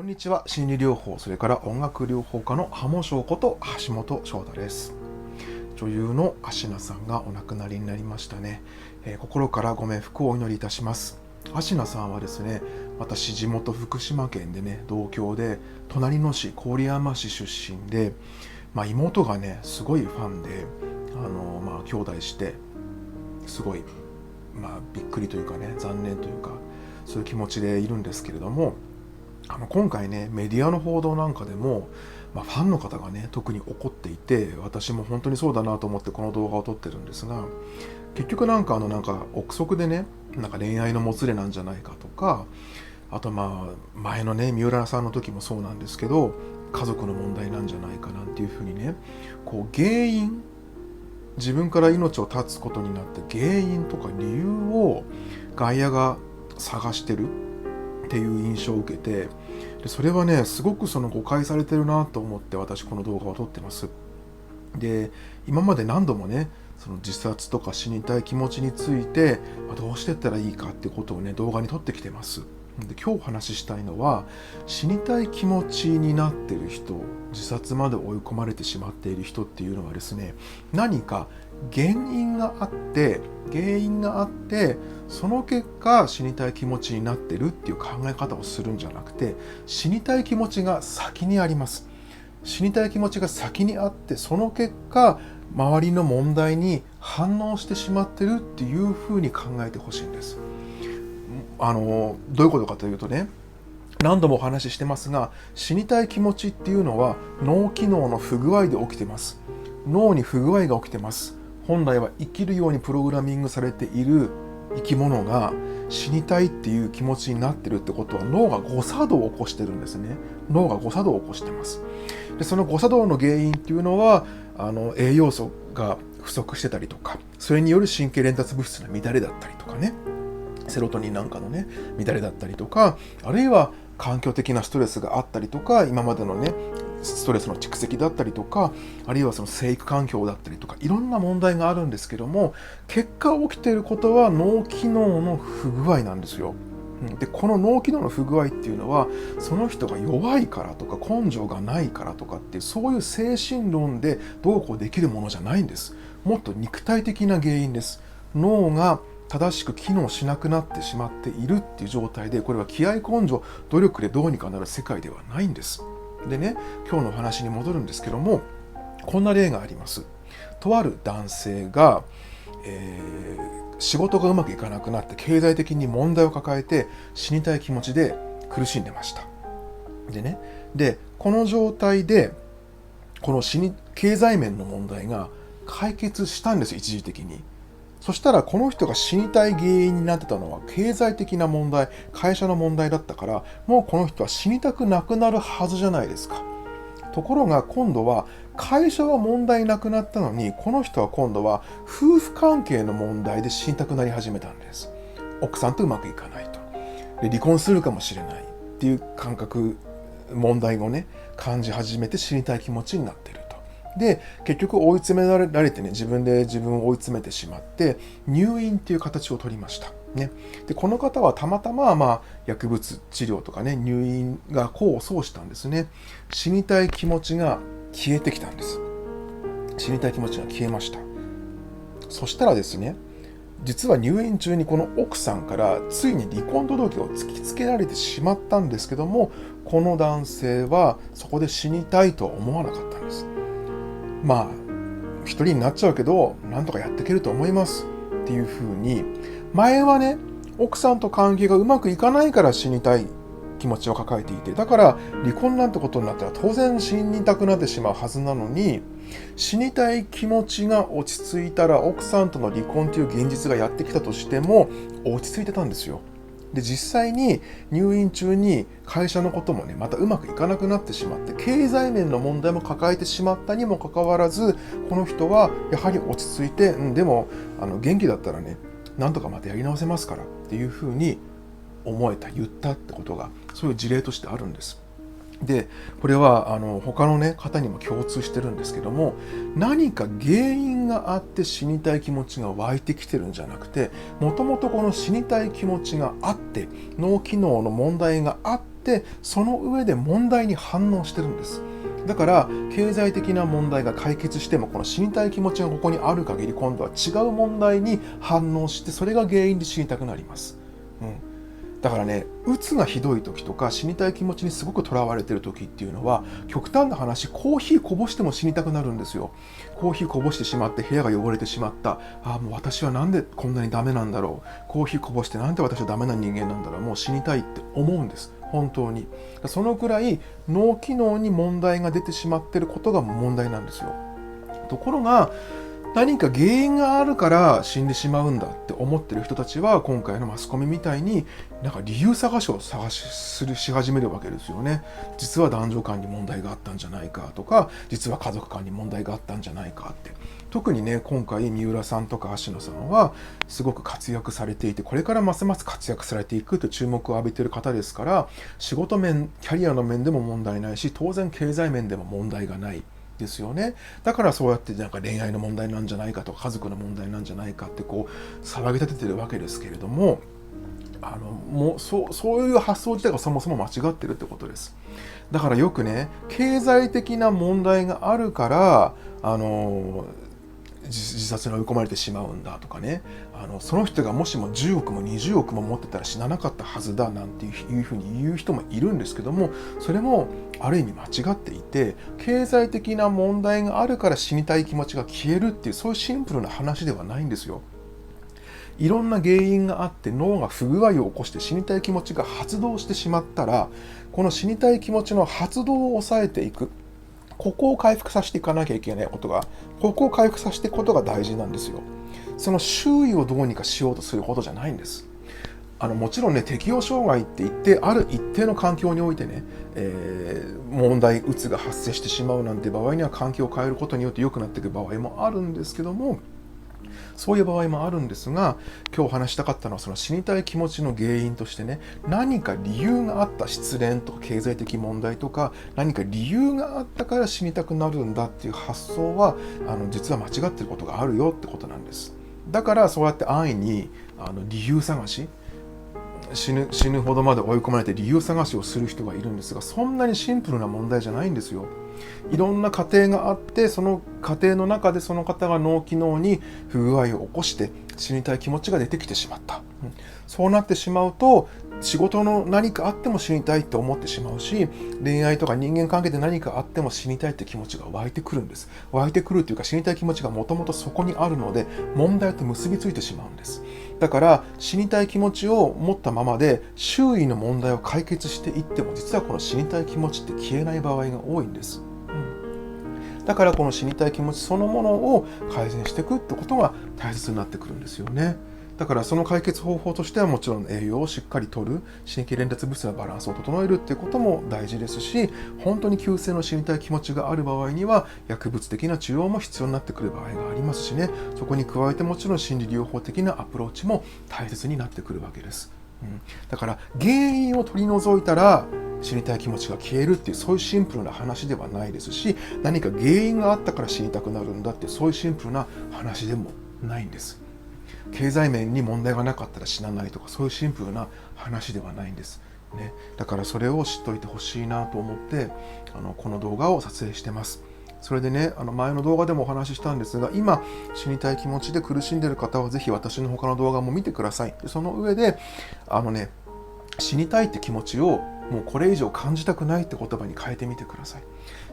こんにちは。心理療法、それから音楽療法家の浜翔こと橋本翔太です。女優の芦名さんがお亡くなりになりましたね。心からご冥福をお祈りいたします。芦名さんはですね、私地元福島県でね、同郷で、隣の市郡山市出身で、妹がねすごいファンで、兄弟してすごいびっくりというかね、残念というか、そういう気持ちでいるんですけれども、今回ねメディアの報道なんかでも、ファンの方がね特に怒っていて、私も本当にそうだなと思ってこの動画を撮ってるんですが、結局なんか憶測でね、恋愛のもつれなんじゃないかとか、あと前のね三浦さんの時もそうなんですけど、家族の問題なんじゃないかなんていうふうにね、原因、自分から命を絶つことになった原因とか理由を外野が探してるっていう印象を受けて、でそれはねすごく誤解されてるなと思って、私この動画を撮ってます。で今まで何度もね、その自殺とか死にたい気持ちについてどうしていったらいいかっていうことをね動画に撮ってきてます。で今日お話ししたいのは、死にたい気持ちになっている人、自殺まで追い込まれてしまっている人っていうのはですね、何か原因があって、その結果死にたい気持ちになってるっていう考え方をするんじゃなくて、死にたい気持ちが先にあります。死にたい気持ちが先にあって、その結果周りの問題に反応してしまってるっていうふうに考えてほしいんです。どういうことかというとね、何度もお話ししてますが、死にたい気持ちっていうのは脳機能の不具合で起きてます。脳に不具合が起きてます。本来は生きるようにプログラミングされている生き物が死にたいっていう気持ちになってるってことは、脳が誤作動を起こしてるんですね。脳が誤作動を起こしてます。でその誤作動の原因っていうのは、栄養素が不足してたりとか、それによる神経伝達物質の乱れだったりとかね、セロトニンなんかのね乱れだったりとか、あるいは環境的なストレスがあったりとか、今までのねストレスの蓄積だったりとか、あるいはその生育環境だったりとか、いろんな問題があるんですけども、結果起きていることは脳機能の不具合なんですよ。でこの脳機能の不具合っていうのは、その人が弱いからとか根性がないからとかっていう、そういう精神論でどうこうできるものじゃないんです。もっと肉体的な原因です。脳が正しく機能しなくなってしまっているっていう状態で、これは気合根性努力でどうにかなる世界ではないんです。でね、今日のお話に戻るんですけども、こんな例があります。とある男性が、仕事がうまくいかなくなって経済的に問題を抱えて死にたい気持ちで苦しんでました。でこの状態でこの経済面の問題が解決したんです、一時的に。そしたらこの人が死にたい原因になってたのは経済的な問題、会社の問題だったから、もうこの人は死にたくなくなるはずじゃないですか。ところが今度は会社は問題なくなったのに、この人は今度は夫婦関係の問題で死にたくなり始めたんです。奥さんとうまくいかないと。で離婚するかもしれないっていう感覚、問題をね感じ始めて死にたい気持ちになっている。で結局追い詰められてね、自分で自分を追い詰めてしまって入院っていう形を取りましたね。でこの方はたまたま薬物治療とかね、入院が功を奏したんですね。死にたい気持ちが消えてきたんです。死にたい気持ちが消えました。そしたらですね、実は入院中にこの奥さんからついに離婚届を突きつけられてしまったんですけども、この男性はそこで死にたいとは思わなかったんです。一人になっちゃうけどなんとかやっていけると思いますっていうふうに、前はね奥さんと関係がうまくいかないから死にたい気持ちを抱えていて、だから離婚なんてことになったら当然死にたくなってしまうはずなのに、死にたい気持ちが落ち着いたら奥さんとの離婚という現実がやってきたとしても落ち着いてたんですよ。で実際に入院中に会社のこともねまたうまくいかなくなってしまって、経済面の問題も抱えてしまったにもかかわらず、この人はやはり落ち着いて、でも元気だったらねなんとかまたやり直せますからっていうふうに言ったってことが、そういう事例としてあるんです。でこれは他のね方にも共通してるんですけども、何か原因があって死にたい気持ちが湧いてきてるんじゃなくて、もともとこの死にたい気持ちがあって、脳機能の問題があっってその上で問題に反応してるんです。だから経済的な問題が解決してもこの死にたい気持ちがここにある限り今度は違う問題に反応してそれが原因で死にたくなります。だからね、うつがひどい時とか死にたい気持ちにすごくとらわれてる時っていうのは極端な話コーヒーこぼしても死にたくなるんですよ。コーヒーこぼしてしまって部屋が汚れてしまった。もう私はなんでこんなにダメなんだろう。コーヒーこぼしてなんで私はダメな人間なんだろう。もう死にたいって思うんです。本当に。そのくらい脳機能に問題が出てしまっていることが問題なんですよ。ところが何か原因があるから死んでしまうんだって思ってる人たちは今回のマスコミみたいになんか理由探しをし始めるわけですよね。実は男女間に問題があったんじゃないかとか、実は家族間に問題があったんじゃないかって。特にね、今回三浦さんとか芦野さんはすごく活躍されていて、これからますます活躍されていくと注目を浴びている方ですから、仕事面、キャリアの面でも問題ないし、当然経済面でも問題がないですよね。だからそうやってなんか恋愛の問題なんじゃないかとか家族の問題なんじゃないかってこう騒ぎ立ててるわけですけれども、もうそういう発想自体がそもそも間違ってるってことです。だからよくね、経済的な問題があるから自殺に追い込まれてしまうんだとかね、その人がもしも10億も20億も持ってたら死ななかったはずだなんていうふうに言う人もいるんですけども、それもある意味間違っていて、経済的な問題があるから死にたい気持ちが消えるっていうそういうシンプルな話ではないんですよ。いろんな原因があって脳が不具合を起こして死にたい気持ちが発動してしまったら、この死にたい気持ちの発動を抑えていく、ここを回復させていかなきゃいけないことが、ここを回復させていくことが大事なんですよ。その周囲をどうにかしようとすることじゃないんです。もちろんね、適応障害って言ってある一定の環境においてね、問題うつが発生してしまうなんて場合には環境を変えることによって良くなっていく場合もあるんですけども、そういう場合もあるんですが、今日話したかったのはその死にたい気持ちの原因としてね、何か理由があった、失恋とか経済的問題とか何か理由があったから死にたくなるんだっていう発想は実は間違っていることがあるよってことなんです。だからそうやって安易に理由探し、死ぬほどまで追い込まれて理由探しをする人がいるんですが、そんなにシンプルな問題じゃないんですよ。いろんな過程があって、その過程の中でその方が脳機能に不具合を起こして死にたい気持ちが出てきてしまった。そうなってしまうと、仕事の何かあっても死にたいって思ってしまうし、恋愛とか人間関係で何かあっても死にたいって気持ちが湧いてくるんです。湧いてくるというか、死にたい気持ちがもともとそこにあるので問題と結びついてしまうんです。だから死にたい気持ちを持ったままで周囲の問題を解決していっても、実はこの死にたい気持ちって消えない場合が多いんです。だからこの死にたい気持ちそのものを改善していくってことが大切になってくるんですよね。だからその解決方法としてはもちろん栄養をしっかりとる、神経伝達物質のバランスを整えるっていうことも大事ですし、本当に急性の死にたい気持ちがある場合には薬物的な治療も必要になってくる場合がありますしね、そこに加えてもちろん心理療法的なアプローチも大切になってくるわけです。だから原因を取り除いたら死にたい気持ちが消えるっていうそういうシンプルな話ではないですし、何か原因があったから死にたくなるんだってそういうシンプルな話でもないんです。経済面に問題がなかったら死なないとかそういうシンプルな話ではないんです、ね、だからそれを知っておいてほしいなと思ってこの動画を撮影してます。それでね、前の動画でもお話ししたんですが、今死にたい気持ちで苦しんでいる方はぜひ私の他の動画も見てください。その上で死にたいって気持ちをもうこれ以上感じたくないって言葉に変えてみてください。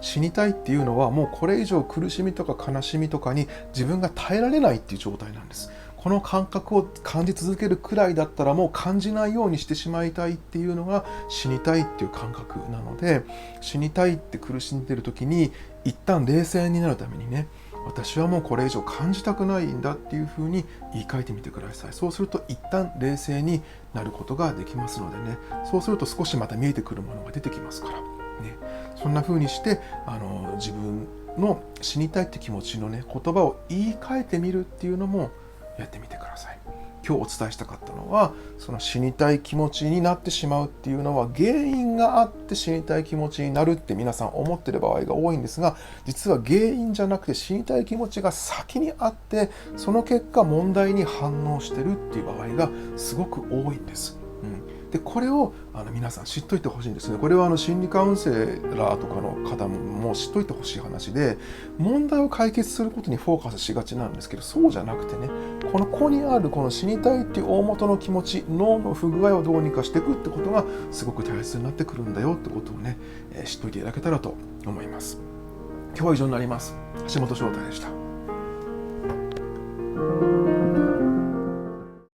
死にたいっていうのはもうこれ以上苦しみとか悲しみとかに自分が耐えられないっていう状態なんです。この感覚を感じ続けるくらいだったらもう感じないようにしてしまいたいっていうのが死にたいっていう感覚なので、死にたいって苦しんでる時に一旦冷静になるためにね、私はもうこれ以上感じたくないんだっていうふうに言い換えてみてください。そうすると一旦冷静になることができますのでね、そうすると少しまた見えてくるものが出てきますから、ね、そんなふうにして自分の死にたいって気持ちのね言葉を言い換えてみるっていうのもやってみてください。今日お伝えしたかったのは、その死にたい気持ちになってしまうっていうのは原因があって死にたい気持ちになるって皆さん思ってる場合が多いんですが、実は原因じゃなくて死にたい気持ちが先にあって、その結果問題に反応してるっていう場合がすごく多いんです。でこれを皆さん知っといてほしいんですね。これは心理カウンセラーとかの方も知っといてほしい話で、問題を解決することにフォーカスしがちなんですけど、そうじゃなくてね、この子にあるこの死にたいっていう大元の気持ち、脳の不具合をどうにかしていくってことがすごく大切になってくるんだよってことをね、知っといていただけたらと思います。今日は以上になります。橋本翔太でした。